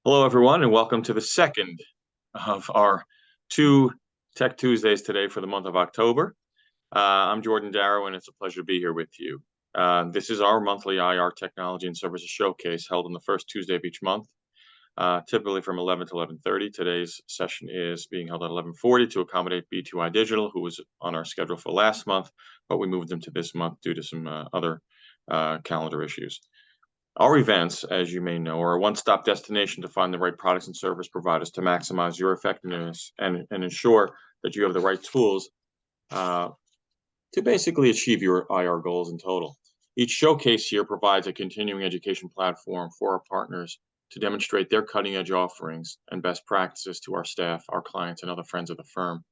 Hello, everyone, and welcome to the second of our two Tech Tuesdays today for the month of October. I'm Jordan Darrow, and it's a pleasure to be here with you. This is our monthly IR Technology and Services Showcase held on the first Tuesday of each month, typically from 11 to 11:30. Today's session is being held at 11:40 to accommodate B2i Digital, who was on our schedule for last month, but we moved them to this month due to some other calendar issues. Our events, as you may know, are a one-stop destination to find the right products and service providers to maximize your effectiveness and ensure that you have the right tools uh, to basically achieve your IR goals in total. Each showcase here provides a continuing education platform for our partners to demonstrate their cutting-edge offerings and best practices to our staff, our clients, and other friends of the firm.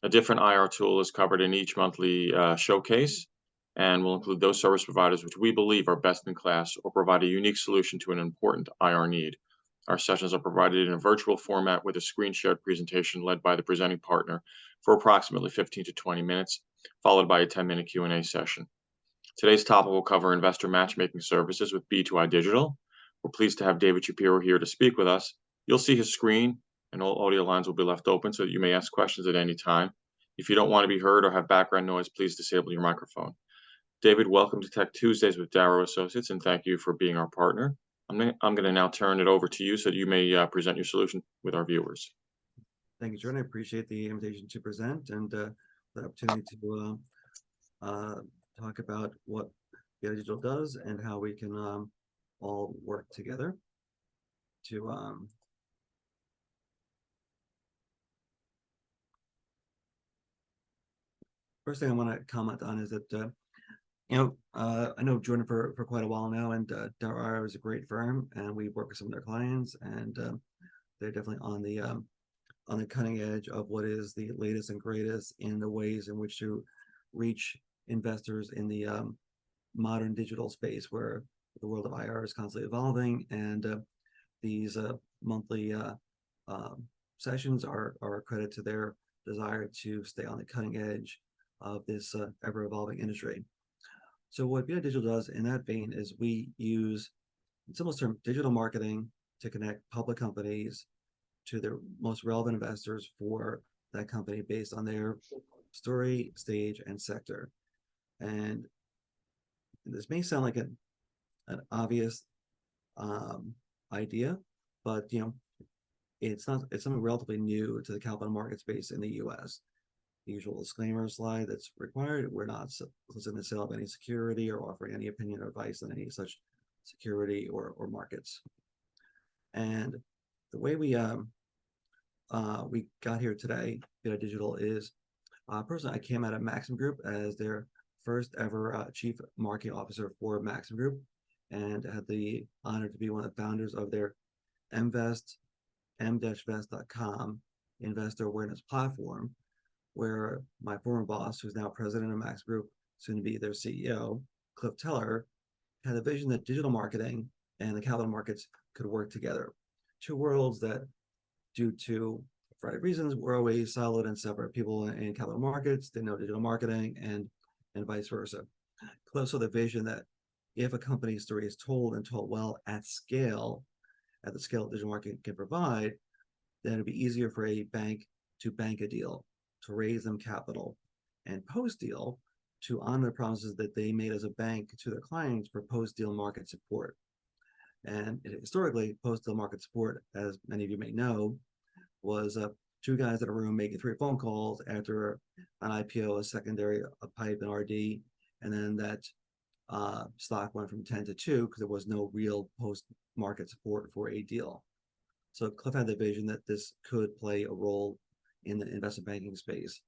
A different IR tool is covered in each monthly showcase and will include those service providers which we believe are best in class or provide a unique solution to an important IR need. Our sessions are provided in a virtual format with a screen shared presentation led by the presenting partner for approximately 15 to 20 minutes, followed by a 10-minute Q&A session. Today's topic will cover investor matchmaking services with B2i Digital. We're pleased to have David Shapiro here to speak with us. You'll see his screen, and all audio lines will be left open so that you may ask questions at any time. If you don't want to be heard or have background noise, please disable your microphone. David, welcome to Tech Tuesdays with Darrow Associates, and thank you for being our partner. I'm going to now turn it over to you so that you may present your solution with our viewers. Thank you, Jordan. I appreciate the invitation to present and the opportunity to talk about what B2i Digital does and how we can all work together to first thing I want to comment on is that I know Jordan for quite a while now, and Darrow is a great firm, and we work with some of their clients, and they're definitely on the cutting edge of what is the latest and greatest in the ways in which to reach investors in the modern digital space, where the world of IR is constantly evolving, and these monthly sessions are a credit to their desire to stay on the cutting edge of this ever-evolving industry. So what B2i Digital does in that vein is we use, in simple terms, digital marketing to connect public companies to their most relevant investors for that company based on their story, stage, and sector. And this may sound like an obvious idea, but it's not. It's something relatively new to the capital market space in the U.S. The usual disclaimer slide that's required. We're not soliciting the sale of any security or offering any opinion or advice on any such security or markets. And the way we got here today, B2i Digital, is personally I came out of Maxim Group as their first ever chief marketing officer for Maxim Group, and had the honor to be one of the founders of their mvest, m-vest.com investor awareness platform, where my former boss, who's now president of Maxim Group, soon to be their CEO, Cliff Teller, had a vision that digital marketing and the capital markets could work together. Two worlds that, due to a variety of reasons, were always siloed and separate. People in capital markets didn't know digital marketing, and vice versa. Cliff saw the vision that if a company's story is told and told well at scale, at the scale digital marketing can provide, then it'd be easier for a bank to bank a deal, to raise them capital, and post-deal to honor the promises that they made as a bank to their clients for post-deal market support. And historically, post-deal market support, as many of you may know, was two guys in a room making 3 phone calls after an IPO, a secondary, a PIPE, and RD, and then that stock went from 10 to 2 because there was no real post-market support for a deal. So Cliff had the vision that this could play a role in the investment banking space.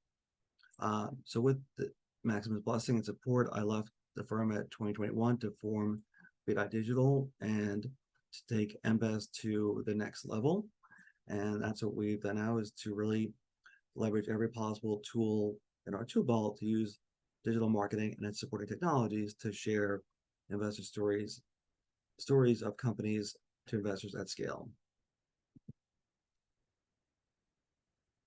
So with the Maxim's blessing and support, I left the firm at 2021 to form B2i Digital and to take mvest to the next level. And that's what we've done now, is to really leverage every possible tool in our tool belt to use digital marketing and its supporting technologies to share investor stories of companies to investors at scale.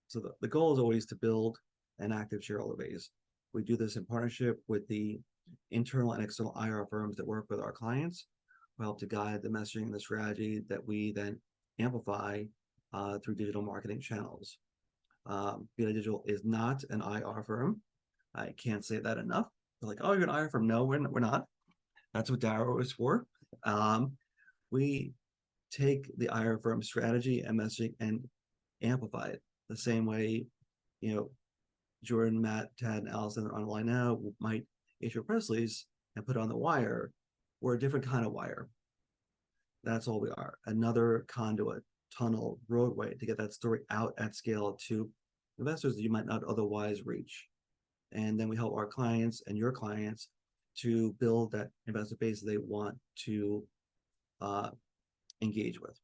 So the goal is always to build an active shareholder base. We do this in partnership with the internal and external IR firms that work with our clients, who help to guide the messaging and the strategy that we then amplify through digital marketing channels. B2i Digital is not an IR firm. I can't say that enough. They're like, oh, you're an IR firm. No, we're not. That's what Darrow is for. We take the IR firm strategy and messaging and amplify it the same way, Jordan, Matt, Tad, and Allison are online now might issue a press release and put it on the wire. We're a different kind of wire. That's all we are. Another conduit, tunnel, roadway to get that story out at scale to investors that you might not otherwise reach. And then we help our clients and your clients to build that investor base they want to engage with.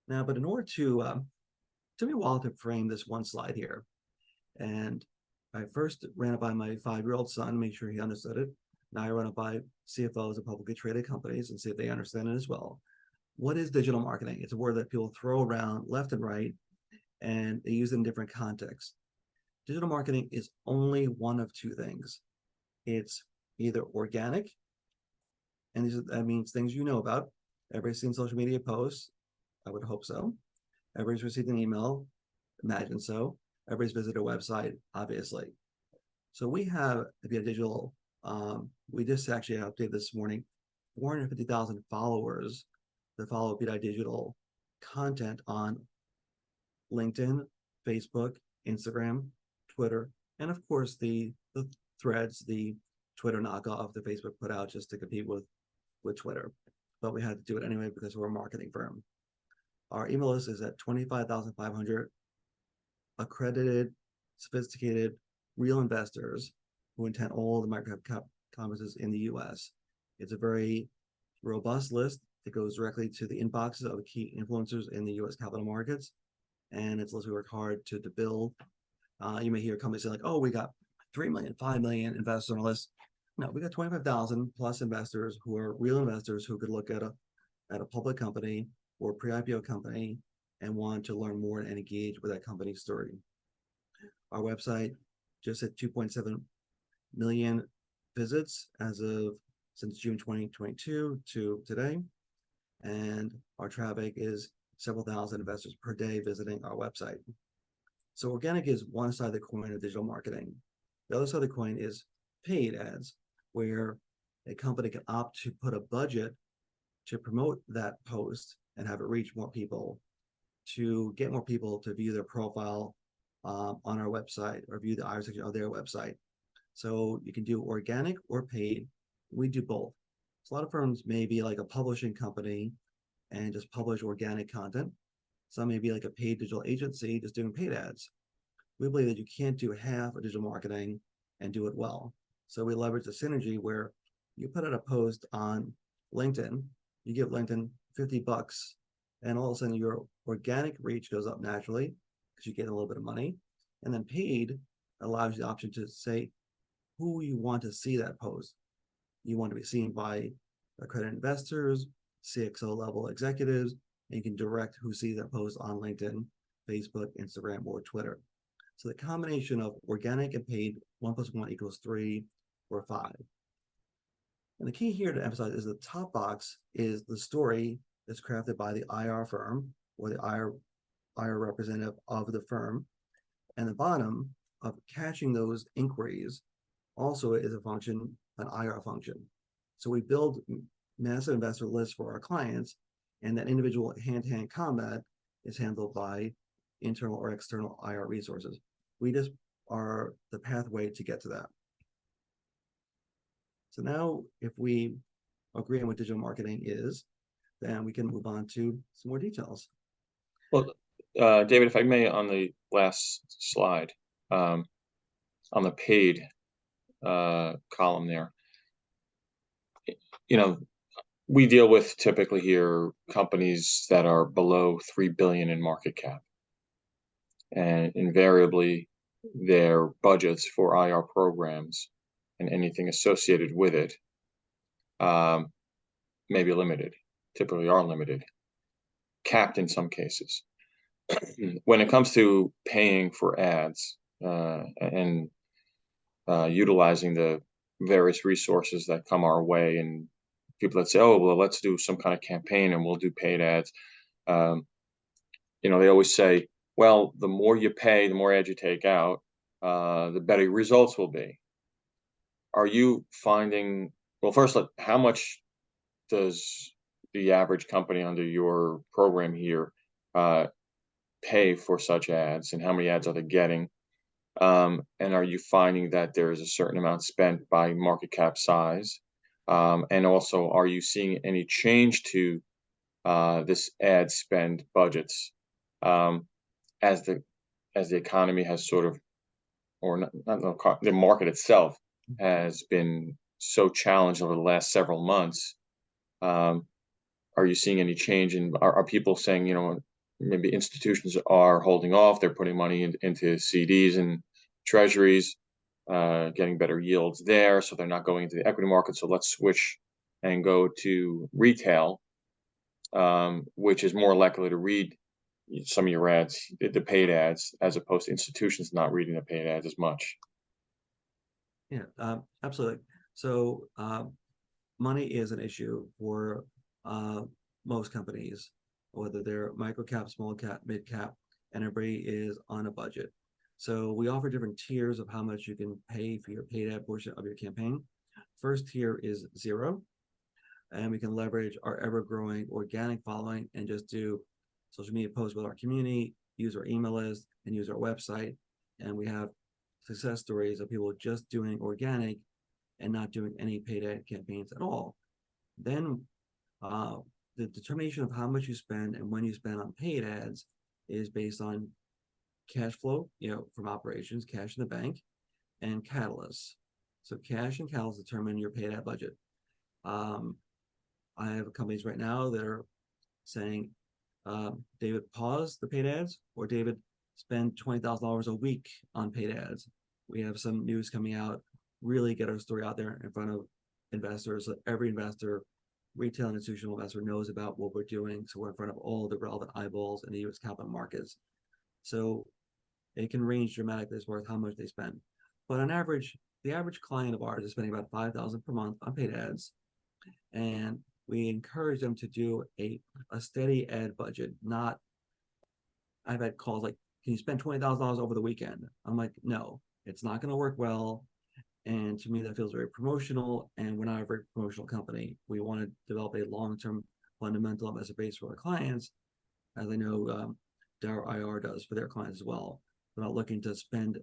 Now, but in order to took me a while to frame this one slide here. And I first ran it by my 5-year-old son, make sure he understood it. Now I run it by CFOs of publicly traded companies and see if they understand it as well. What is digital marketing? It's a word that people throw around left and right, and they use it in different contexts. Digital marketing is only one of two things. It's either organic, and that means things you know about. Everybody's seen social media posts. I would hope so. Everybody's received an email. Imagine so. Everybody's visited a website, obviously. So we have B2i Digital. We just actually updated this morning, 450,000 followers that follow B2i Digital content on LinkedIn, Facebook, Instagram, Twitter, and of course the threads, the Twitter knockoff that Facebook put out just to compete with Twitter. But we had to do it anyway because we're a marketing firm. Our email list is at 25,500 accredited, sophisticated, real investors who attend all the microcap conferences in the US. It's a very robust list that goes directly to the inboxes of the key influencers in the US capital markets. And it's a list we work hard to build. You may hear companies say like, oh, we got 3 million, 5 million investors on our list. No, we got 25,000 plus investors who are real investors who could look at a public company or pre-IPO company and want to learn more and engage with that company's story. Our website just hit 2.7 million visits since June 2022 to today. And our traffic is several thousand investors per day visiting our website. So organic is one side of the coin of digital marketing. The other side of the coin is paid ads, where a company can opt to put a budget to promote that post and have it reach more people, to get more people to view their profile on our website or view the IR section of their website. So you can do organic or paid. We do both. So a lot of firms may be like a publishing company and just publish organic content. Some may be like a paid digital agency just doing paid ads. We believe that you can't do half of digital marketing and do it well. So we leverage the synergy where you put out a post on LinkedIn, you give LinkedIn $50, and all of a sudden your organic reach goes up naturally because you get a little bit of money. And then paid allows you the option to say who you want to see that post. You want to be seen by accredited investors, CXO level executives, and you can direct who sees that post on LinkedIn, Facebook, Instagram, or Twitter. So the combination of organic and paid, 1 + 1 = 3 or 5. And the key here to emphasize is the top box is the story that's crafted by the IR firm or the IR representative of the firm. And the bottom of catching those inquiries also is a function, an IR function. So we build massive investor lists for our clients, and that individual hand-to-hand combat is handled by internal or external IR resources. We just are the pathway to get to that. So now if we agree on what digital marketing is, then we can move on to some more details. Well, David, if I may, on the last slide, on the paid column there, we deal with typically here companies that are below 3 billion in market cap, and invariably their budgets for IR programs and anything associated with it may be limited, typically are limited, capped in some cases. When it comes to paying for ads and utilizing the various resources that come our way in people that say, oh, well, let's do some kind of campaign and we'll do paid ads. They always say, well, the more you pay, the more ads you take out, the better your results will be. Are you finding, well, first, how much does the average company under your program here pay for such ads, and how many ads are they getting? And are you finding that there is a certain amount spent by market cap size? And also, are you seeing any change to this ad spend budgets as the economy has sort of, or not the market itself has been so challenged over the last several months? Are you seeing any change in, are people saying, maybe institutions are holding off, they're putting money into CDs and treasuries, getting better yields there, so they're not going into the equity market, so let's switch and go to retail, which is more likely to read some of your ads, the paid ads, as opposed to institutions not reading the paid ads as much? Yeah, absolutely. So money is an issue for most companies, whether they're micro cap, small cap, mid cap, and everybody is on a budget. So we offer different tiers of how much you can pay for your paid ad portion of your campaign. First tier is 0, and we can leverage our ever-growing organic following and just do social media posts with our community, use our email list, and use our website. And we have success stories of people just doing organic and not doing any paid ad campaigns at all. Then the determination of how much you spend and when you spend on paid ads is based on cash flow, from operations, cash in the bank, and catalysts. So cash and catalysts determine your paid ad budget. I have companies right now that are saying, David, pause the paid ads, or David, spend $20,000 a week on paid ads. We have some news coming out, really get our story out there in front of investors, so every investor, retail and institutional investor, knows about what we're doing, so we're in front of all the relevant eyeballs in the U.S. capital markets. So it can range dramatically as far as how much they spend. But on average, the average client of ours is spending about $5,000 per month on paid ads, and we encourage them to do a steady ad budget. Not, I've had calls like, can you spend $20,000 over the weekend? I'm like, no, it's not going to work well. And to me, that feels very promotional. And we're not a very promotional company. We want to develop a long-term fundamental investor base for our clients, as I know Darrow IR does for their clients as well. We're not looking to spend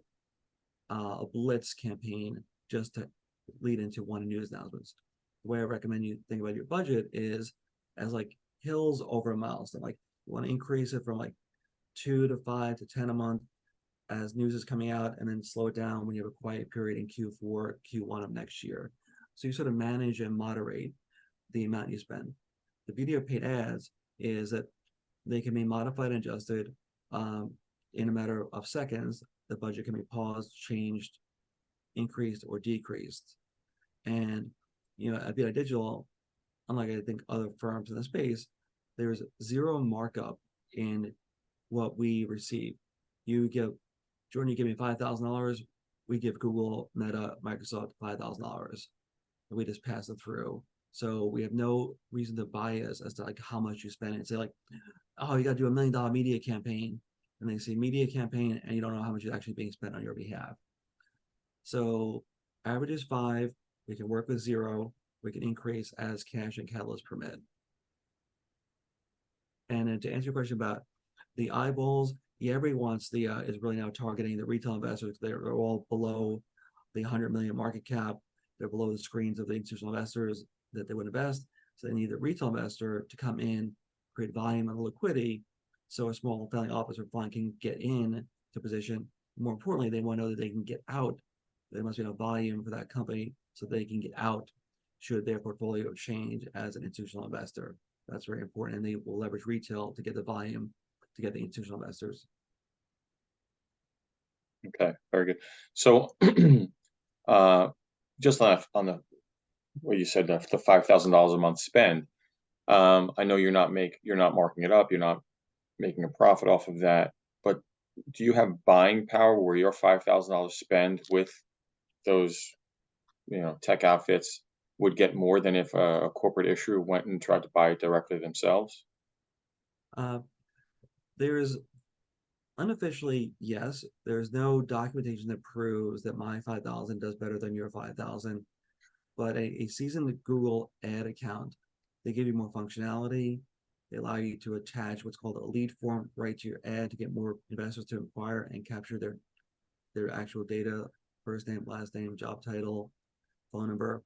a blitz campaign just to lead into one news announcements. The way I recommend you think about your budget is as like hills over a milestone. Like you want to increase it from like 2 to 5 to 10 a month as news is coming out, and then slow it down when you have a quiet period in Q4, Q1 of next year. So you sort of manage and moderate the amount you spend. The beauty of paid ads is that they can be modified and adjusted in a matter of seconds. The budget can be paused, changed, increased, or decreased. And at B2i Digital, unlike I think other firms in the space, there's zero markup in what we receive. Jordan, you give me $5,000, we give Google, Meta, Microsoft $5,000, and we just pass it through. So we have no reason to bias as to like how much you spend and say like, oh, you got to do $1 million media campaign, and they say media campaign, and you don't know how much is actually being spent on your behalf. So average is 5. We can work with 0. We can increase as cash and catalysts permit. And then to answer your question about the eyeballs, everybody wants is really now targeting the retail investors. They're all below the 100 million market cap. They're below the screens of the institutional investors that they would invest. So they need the retail investor to come in, create volume and liquidity, so a small family office or fund can get in to position. More importantly, they want to know that they can get out. There must be no volume for that company so they can get out should their portfolio change as an institutional investor. That's very important, and they will leverage retail to get the volume to get the institutional investors. Okay, very good. So just on the what you said, the $5,000 a month spend, I know you're not marking it up, you're not making a profit off of that, but do you have buying power where your $5,000 spend with those tech outfits would get more than if a corporate issuer went and tried to buy it directly themselves? Uh, there's unofficially, yes, there's no documentation that proves that my 5,000 does better than your 5,000, but a seasoned Google ad account, they give you more functionality. They allow you to attach what's called a lead form right to your ad to get more investors to inquire and capture their actual data, first name, last name, job title, phone number.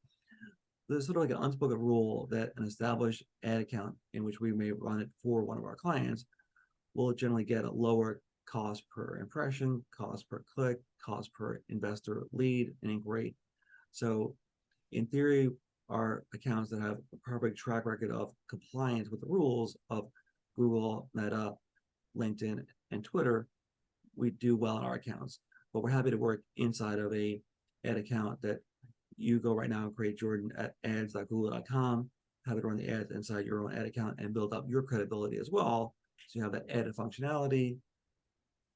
There's sort of like an unspoken rule that an established ad account in which we may run it for one of our clients will generally get a lower cost per impression, cost per click, cost per investor lead and inquiry. So in theory, our accounts that have a perfect track record of compliance with the rules of Google, Meta, LinkedIn, and Twitter, we do well in our accounts. But we're happy to work inside of a ad account that you go right now and create Jordan at ads.google.com, have it run the ads inside your own ad account and build up your credibility as well. So you have that added functionality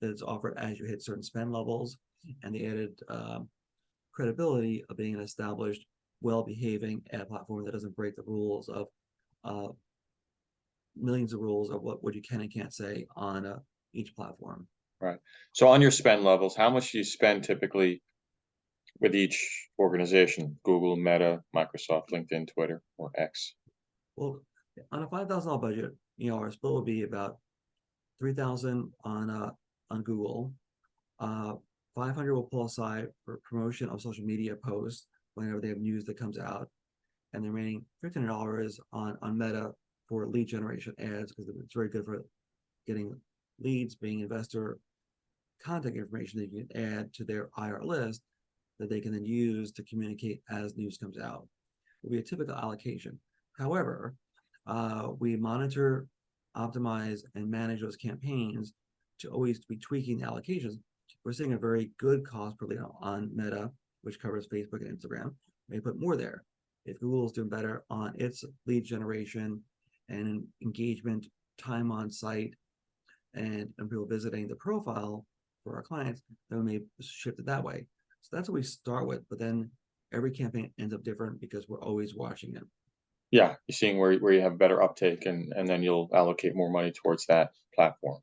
that's offered as you hit certain spend levels and the added credibility of being an established, well-behaving ad platform that doesn't break the rules of millions of rules of what you can and can't say on each platform. Right. So on your spend levels, how much do you spend typically with each organization? Google, Meta, Microsoft, LinkedIn, Twitter, or X? Well, on a $5,000 budget, our split will be about 3,000 on Google. 500 will pull aside for promotion of social media posts whenever they have news that comes out, and the remaining $1,500 on Meta for lead generation ads because it's very good for getting leads, being investor contact information that you can add to their IR list that they can then use to communicate as news comes out. It will be a typical allocation. However, we monitor, optimize, and manage those campaigns to always be tweaking the allocations. We're seeing a very good cost per lead on Meta, which covers Facebook and Instagram. May put more there. If Google is doing better on its lead generation and engagement, time on site, and people visiting the profile for our clients, then we may shift it that way. So that's what we start with, but then every campaign ends up different because we're always watching it. Yeah, you're seeing where you have better uptake, and then you'll allocate more money towards that platform.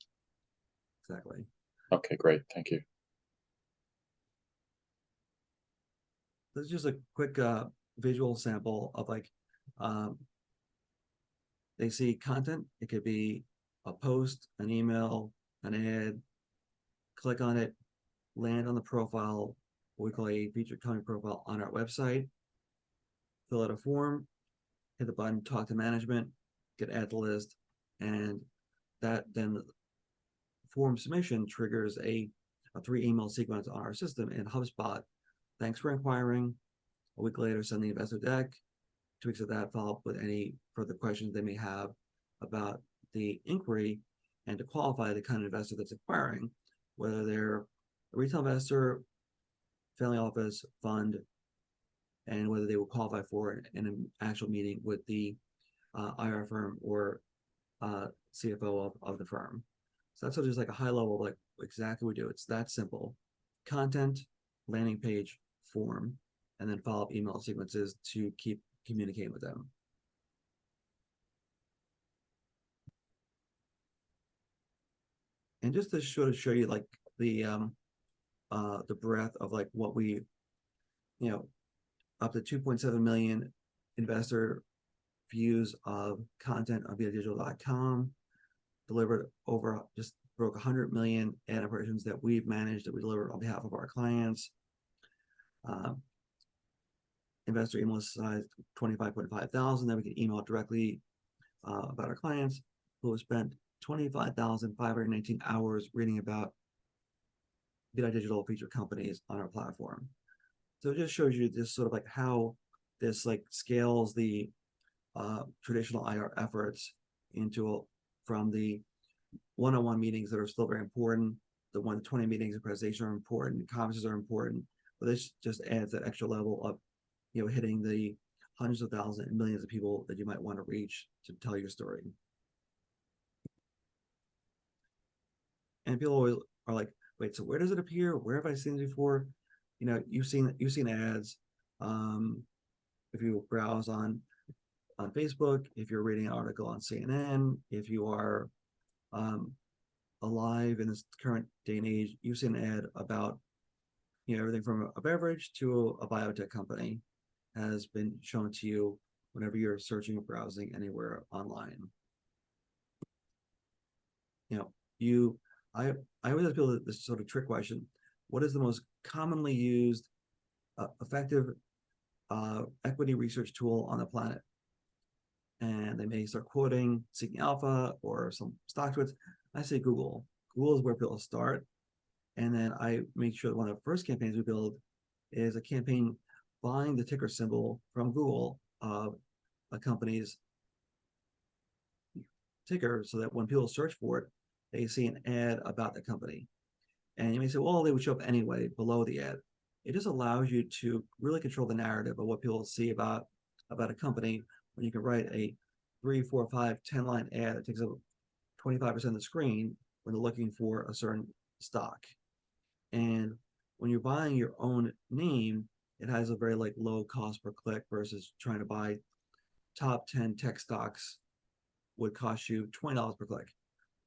Exactly. Okay, great. Thank you. This is just a quick visual sample of um, they see content. It could be a post, an email, an ad. Click on it, land on the profile, what we call a featured company profile on our website, fill out a form, hit the button, talk to management, get add to list, and that then form submission triggers a 3 email sequence on our system in HubSpot. Thanks for inquiring. A week later, send the investor deck. 2 weeks of that, follow up with any further questions they may have about the inquiry and to qualify the kind of investor that's inquiring, whether they're a retail investor, family office, fund, and whether they will qualify for an actual meeting with the IR firm or CFO of the firm. So that's just like a high level of like exactly what we do. It's that simple. Content, landing page, form, and then follow up email sequences to keep communicating with them. And just to sort of show you like the breadth of like what we, up to 2.7 million investor views of content on B2iDigital.com, delivered over, just broke 100 million ad impressions that we've managed, that we deliver on behalf of our clients. Investor email size 25.5 thousand that we can email directly about our clients who have spent 25,519 hours reading about B2i Digital featured companies on our platform. So it just shows you this sort of like how this like scales the traditional IR efforts into from the one-on-one meetings that are still very important, the 1-to-20 meetings and presentation are important, conferences are important, but this just adds that extra level of hitting the hundreds of thousands and millions of people that you might want to reach to tell your story. And people always are like, wait, so where does it appear? Where have I seen it before? You've seen ads. you browse on Facebook, if you're reading an article on CNN, if you are alive in this current day and age, you see an ad about everything from a beverage to a biotech company has been shown to you whenever you're searching or browsing anywhere online. You know, you I always ask people this sort of trick question: what is the most commonly used effective equity research tool on the planet? And they may start quoting Seeking Alpha or some stock tweets. I say Google. Google is where people start. And then I make sure that one of the first campaigns we build is a campaign buying the ticker symbol from Google of a company's ticker, so that when people search for it, they see an ad about the company. And you may say, well, they would show up anyway below the ad. It just allows you to really control the narrative of what people see about a company when you can write a 3, 4, 5, 10-line ad that takes up 25% of the screen when they're looking for a certain stock. And when you're buying your own name, it has a very low cost per click versus trying to buy top 10 tech stocks would cost you $20 per click.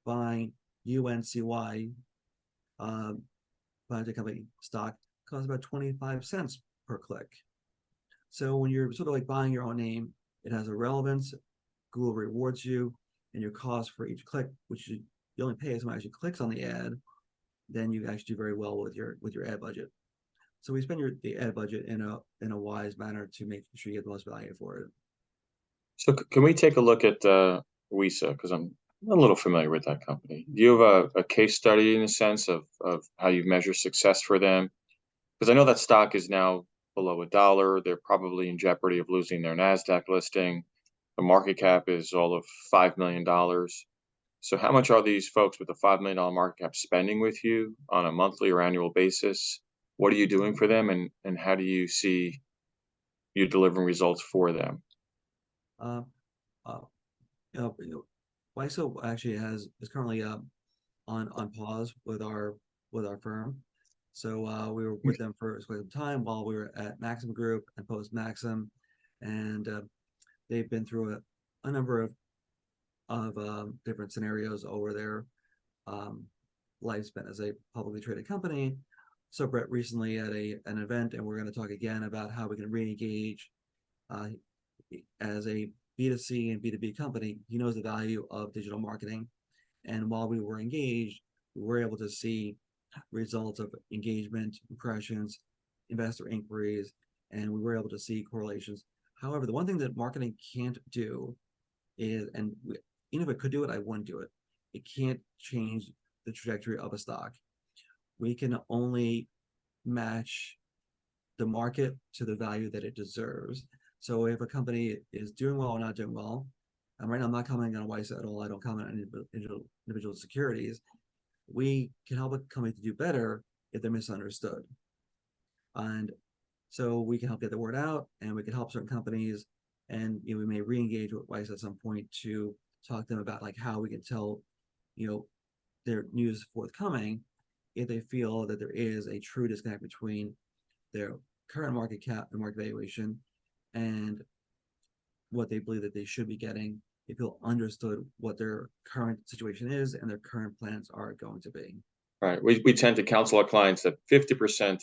Buying UNCY biotech company stock costs about 25 cents per click. So when you're sort of buying your own name, it has a relevance. Google rewards you, and your cost for each click, which you only pay if someone actually clicks on the ad, then you actually do very well with your ad budget. So we spend the ad budget in a wise manner to make sure you get the most value for it. So can we take a look at WISA, because I'm a little familiar with that company. Do you have a case study in a sense of how you measure success for them? Because I know that stock is now below $1. They're probably in jeopardy of losing their NASDAQ listing. The market cap is all of $5 million. So how much are these folks with a $5 million market cap spending with you on a monthly or annual basis? What are you doing for them, and how do you see you delivering results for them? Uh, uh, WISO actually is currently on pause with our firm. So we were with them for quite some time while we were at Maxim Group and post Maxim, and they've been through a number of different scenarios over their lifespan as a publicly traded company. So Brett recently at an event, and we're going to talk again about how we can re-engage as a B2C and B2B company. He knows the value of digital marketing, and while we were engaged, we were able to see results of engagement, impressions, investor inquiries, and we were able to see correlations. However, the one thing that marketing can't do is, even if it could do it, I wouldn't do it. It can't change the trajectory of a stock. We can only match the market to the value that it deserves. So if a company is doing well or not doing well, and right now I'm not commenting on WISA at all, I don't comment on individual securities, we can help a company to do better if they're misunderstood. And so we can help get the word out, and we can help certain companies, and we may re-engage with WISA at some point to talk to them about how we can tell their news forthcoming if they feel that there is a true disconnect between their current market cap and market valuation and what they believe that they should be getting if people understood what their current situation is and their current plans are going to be. Right. We tend to counsel our clients that 50%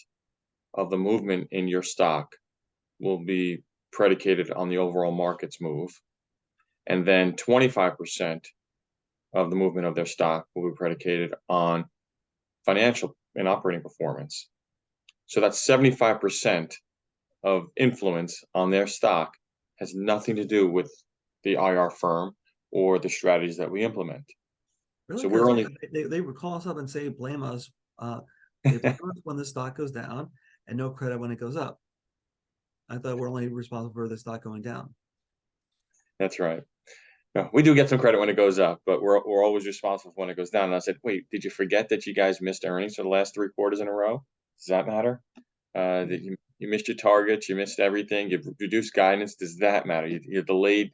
of the movement in your stock will be predicated on the overall market's move. And then 25% of the movement of their stock will be predicated on financial and operating performance. So that's 75% of influence on their stock has nothing to do with the IR firm or the strategies that we implement. Really? So we're only they would call us up and say blame us. They blame us when the stock goes down and no credit when it goes up. I thought we're only responsible for the stock going down. That's right. No, we do get some credit when it goes up, but we're always responsible when it goes down. And I said, wait, did you forget that you guys missed earnings for the last 3 quarters in a row? Does that matter? That you missed your targets, you missed everything, you've reduced guidance. Does that matter? You delayed,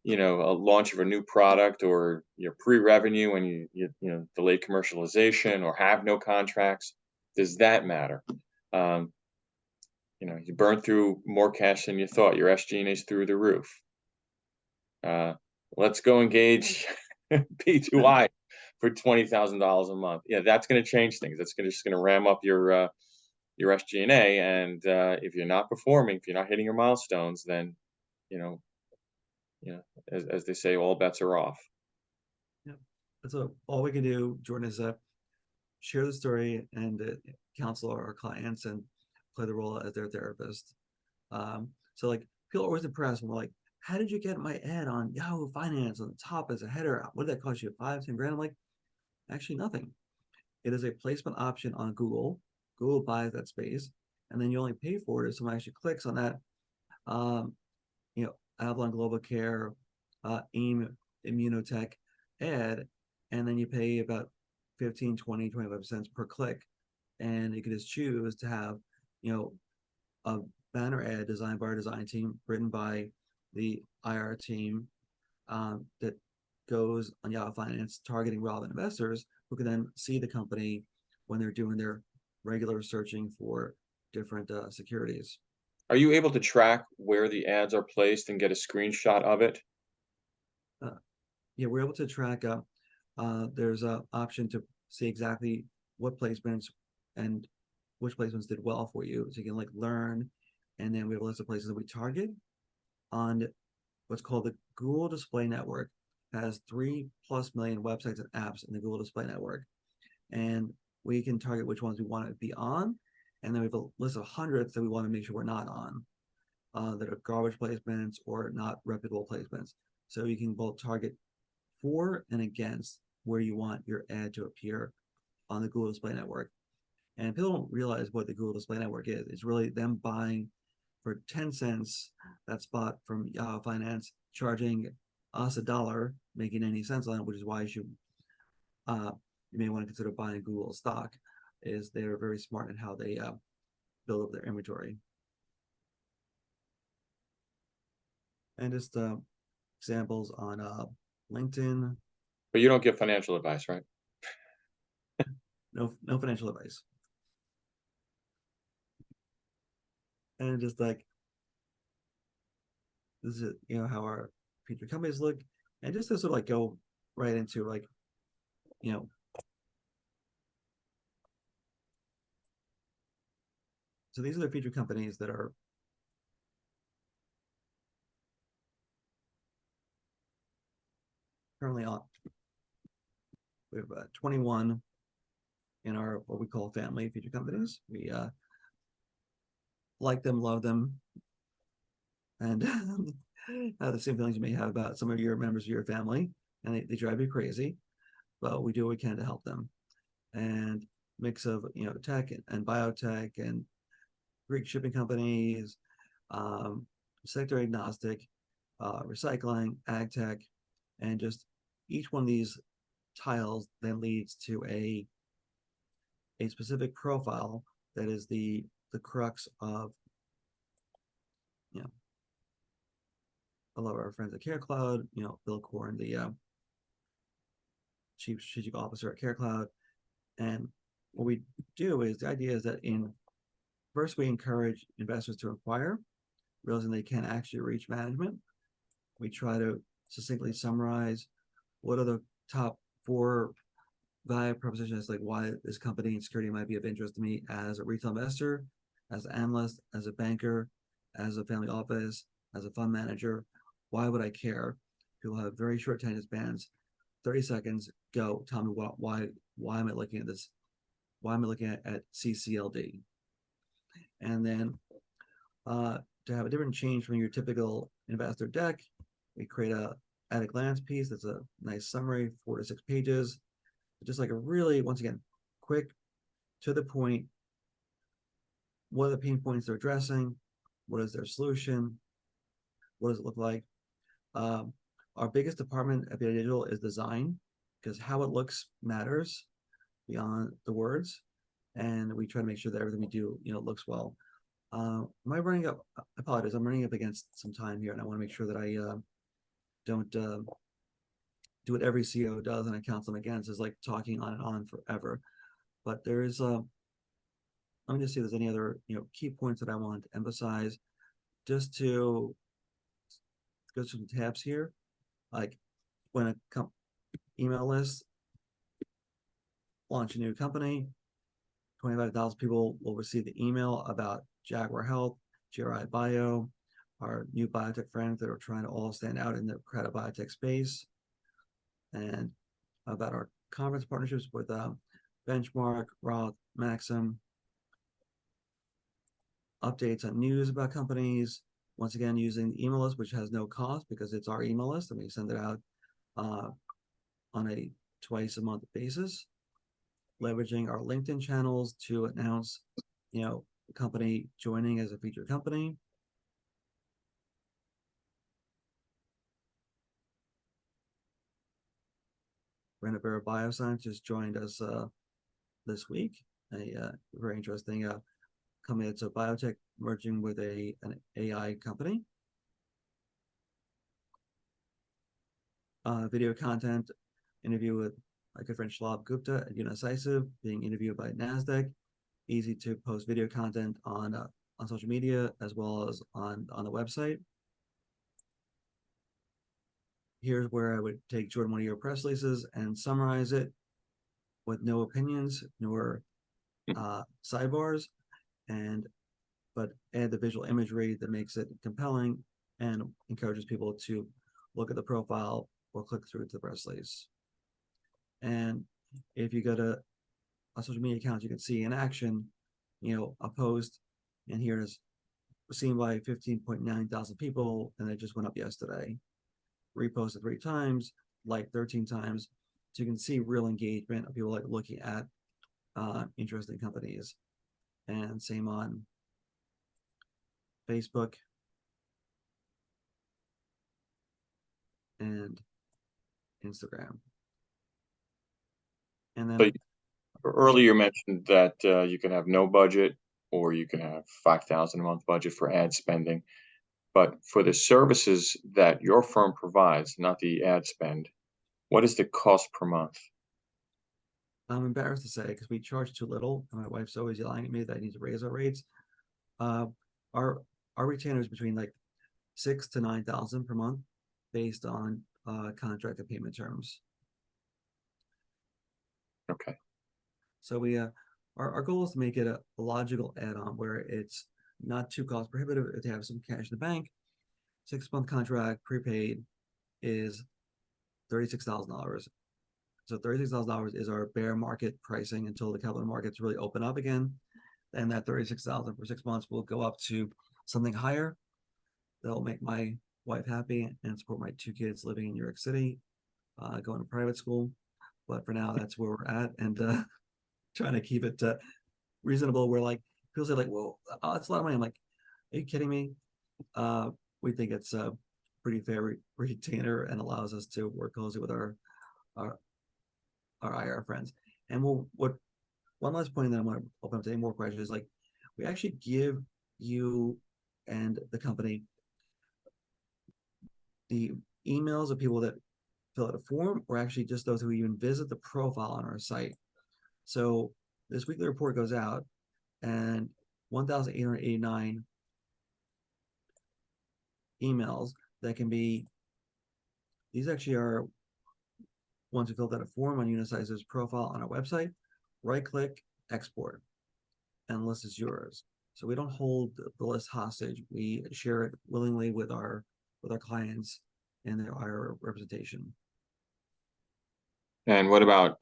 a launch of a new product, or your pre-revenue and you delayed commercialization or have no contracts. Does that matter? You burned through more cash than you thought. Your SG&A's through the roof. Uh, let's go engage B2i for $20,000 a month. Yeah, that's going to change things. That's just going to ram up your SG&A, and if you're not performing, if you're not hitting your milestones, then you know, as they say, all bets are off. Yeah. So all we can do, Jordan, is share the story and counsel our clients and play the role as their therapist. So like people are always impressed when we're like, how did you get my ad on Yahoo Finance on the top as a header? What did that cost you? 5-10 grand? I'm like, actually nothing. It is a placement option on Google. Google buys that space, and then you only pay for it if someone actually clicks on that. Um, Avalon Global Care, AIM Immunotech ad, and then you pay about 15, 20, 25 cents per click. And you can just choose to have, a banner ad designed by our design team, written by the IR team, that goes on Yahoo Finance, targeting relevant investors who can then see the company when they're doing their regular searching for different securities. Are you able to track where the ads are placed and get a screenshot of it? Yeah, we're able to track. There's an option to see exactly what placements and which placements did well for you, so you can like learn. And then we have a list of places that we target on what's called the Google Display Network. Has 3+ million websites and apps in the Google Display Network, and we can target which ones we want to be on, and then we have a list of hundreds that we want to make sure we're not on, that are garbage placements or not reputable placements. So you can both target for and against where you want your ad to appear on the Google Display Network. And people don't realize what the Google Display Network is. It's really them buying for 10 cents that spot from Yahoo Finance, charging us $1, making any sense on it, which is why you may want to consider buying Google stock. Is they're very smart in how they build up their inventory. And just examples on LinkedIn. But you don't give financial advice, right? No financial advice. And just like, this is how our future companies look, and just to sort of like go right into like, so these are the future companies that are currently on. We have 21 in our what we call family feature companies. We like them, love them, and have the same feelings you may have about some of your members of your family, and they drive you crazy, but we do what we can to help them. And mix of tech and biotech and Greek shipping companies, sector agnostic, recycling, ag tech, and just each one of these tiles then leads to a specific profile that is the crux of a lot of our friends at CareCloud, Bill Corn, the chief strategic officer at CareCloud. And what we do is, the idea is that first we encourage investors to inquire, realizing they can't actually reach management. We try to succinctly summarize what are the top 4 value propositions, like why this company and security might be of interest to me as a retail investor, as an analyst, as a banker, as a family office, as a fund manager. Why would I care? People have very short attention spans. 30 seconds, go. Tell me why am I looking at this? Why am I looking at CCLD? And then to have a different change from your typical investor deck, we create a at a glance piece that's a nice summary, 4 to 6 pages, just like a really, once again, quick, to the point. What are the pain points they're addressing? What is their solution? What does it look like? Our biggest department at B2i Digital is design, because how it looks matters beyond the words, and we try to make sure that everything we do, looks well. Am I running up? I apologize. I'm running up against some time here, and I want to make sure that I don't do what every CEO does and I counsel them against, is like talking on and on forever. But there is let me just see if there's any other key points that I want to emphasize. Just to go to some tabs here, like when a email list launch a new company, 25,000 people will receive the email about Jaguar Health, GRI Bio, our new biotech friends that are trying to all stand out in the crowded biotech space, and about our conference partnerships with Benchmark, Roth, Maxim, updates on news about companies. Once again, using the email list, which has no cost because it's our email list, and we send it out on a twice a month basis. Leveraging our LinkedIn channels to announce, the company joining as a featured company. Renovera Bioscience just joined us this week. A very interesting company. It's a biotech merging with an AI company. Video content interview with my good friend Shalab Gupta at Unicisive, being interviewed by NASDAQ. Easy to post video content on social media as well as on the website. Here's where I would take, Jordan, one of your press releases and summarize it with no opinions nor sidebars, but add the visual imagery that makes it compelling and encourages people to look at the profile or click through to the press release. And if you go to a social media account, you can see in action, a post, and here it is seen by 15.9 thousand people, and it just went up yesterday. Reposted 3 times, like 13 times. So you can see real engagement of people looking at interesting companies. And same on Facebook and Instagram. And then earlier you mentioned that you can have no budget or you can have 5,000 a month budget for ad spending. But for the services that your firm provides, not the ad spend, what is the cost per month? I'm embarrassed to say because we charge too little. And my wife's always yelling at me that I need to raise our rates. Our retainer is between like 6,000 to 9,000 per month, based on contract and payment terms. Okay. So we our goal is to make it a logical add-on where it's not too cost prohibitive if they have some cash in the bank. 6-month contract prepaid is $36,000. So $36,000 is our bear market pricing until the capital markets really open up again. And that $36,000 for 6 months will go up to something higher. That'll make my wife happy and support my 2 kids living in New York City, going to private school. But for now, that's where we're at, and trying to keep it reasonable. We're like, people say like, "Whoa, that's a lot of money." I'm like, "Are you kidding me?" We think it's a pretty fair retainer and allows us to work closely with our IR friends. And one last point that I want to open up to any more questions is like, we actually give you and the company the emails of people that fill out a form, or actually just those who even visit the profile on our site. So this weekly report goes out, and 1,889 emails that can be, these actually are ones who filled out a form on Unicisive's profile on our website. Right click, export, and the list is yours. So we don't hold the list hostage. We share it willingly with our clients and their IR representation. And what about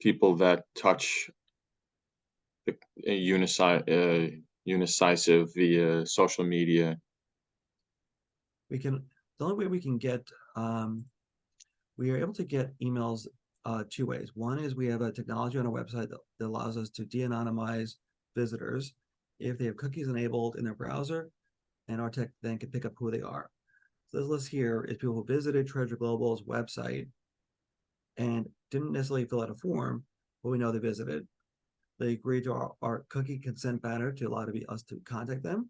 people that touch the Unicisive via social media? The only way we can get, we are able to get emails 2 ways. One is we have a technology on our website that allows us to de-anonymize visitors if they have cookies enabled in their browser, and our tech then can pick up who they are. So this list here is people who visited Treasure Global's website and didn't necessarily fill out a form, but we know they visited. They agreed to our cookie consent banner to allow us to contact them,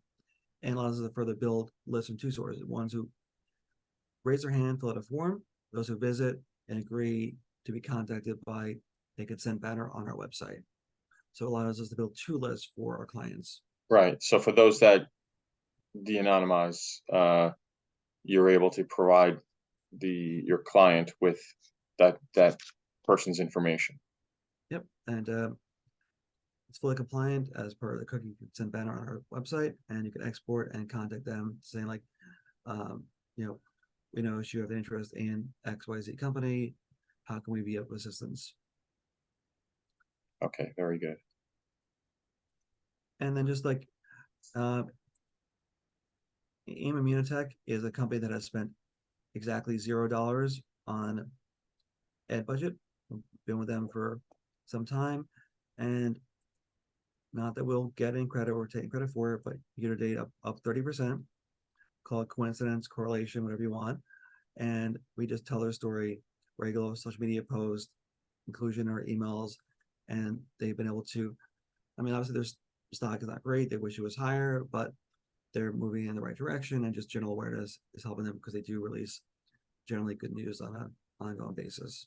and allows us to further build lists from 2 sources: ones who raise their hand, fill out a form, those who visit and agree to be contacted by a consent banner on our website. So it allows us to build two lists for our clients. Right. So for those that de-anonymize, you're able to provide your client with that person's information. Yep. And it's fully compliant as per the cookie consent banner on our website, and you can export and contact them saying like, you know, we know you have an interest in XYZ company. How can we be of assistance? Okay, very good. And then just like AIM Immunotech is a company that has spent exactly $0 on ad budget. I've been with them for some time, and not that we'll get any credit or take credit for it, but year to date up 30%. Call it coincidence, correlation, whatever you want. And we just tell their story, regular social media posts, inclusion in our emails, and they've been able to. I mean, obviously, their stock is not great. They wish it was higher, but they're moving in the right direction, and just general awareness is helping them because they do release generally good news on an ongoing basis.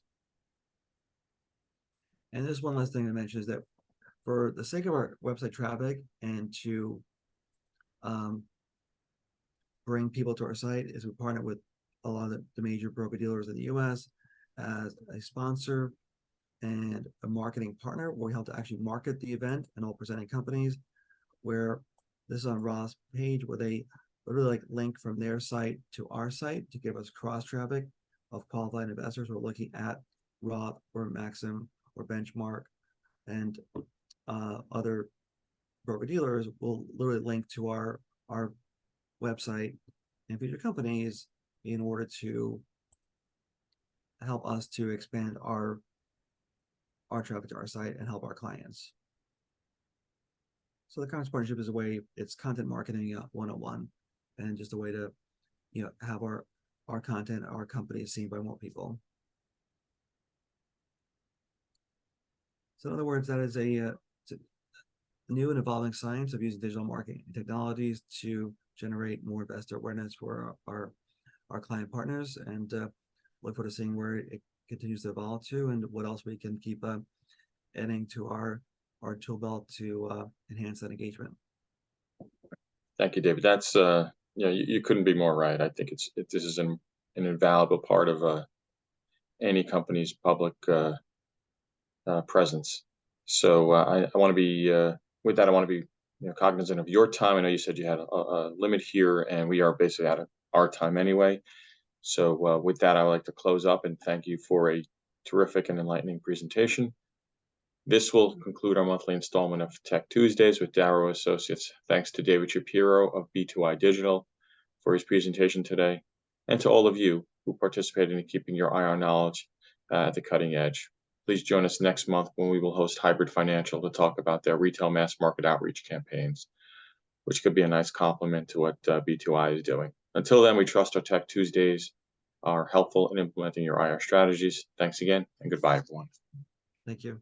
And there's one last thing to mention is that for the sake of our website traffic and to bring people to our site, is we partner with a lot of the major broker dealers in the US as a sponsor and a marketing partner, where we help to actually market the event and all presenting companies, where this is on Roth's page, where they literally like link from their site to our site to give us cross traffic of qualified investors who are looking at Roth or Maxim or Benchmark, and other broker dealers will literally link to our website and feature companies in order to help us to expand our traffic to our site and help our clients. So the Commerce Partnership is a way, it's content marketing 101, and just a way to, have our content, our company seen by more people. So in other words, that is a new and evolving science of using digital marketing technologies to generate more investor awareness for our client partners, and look forward to seeing where it continues to evolve to, and what else we can keep adding to our tool belt to enhance that engagement. Thank you, David. That's you couldn't be more right. I think this is an invaluable part of any company's public presence. So I want to be with that. I want to be cognizant of your time. I know you said you had a limit here, and we are basically out of our time anyway. So with that, I would like to close up and thank you for a terrific and enlightening presentation. This will conclude our monthly installment of Tech Tuesdays with Darrow Associates. Thanks to David Shapiro of B2i Digital for his presentation today, and to all of you who participated in keeping your eye on knowledge at the cutting edge. Please join us next month when we will host Hybrid Financial to talk about their retail mass market outreach campaigns, which could be a nice complement to what B2i is doing. Until then, we trust our Tech Tuesdays are helpful in implementing your IR strategies. Thanks again, and goodbye, everyone. Thank you.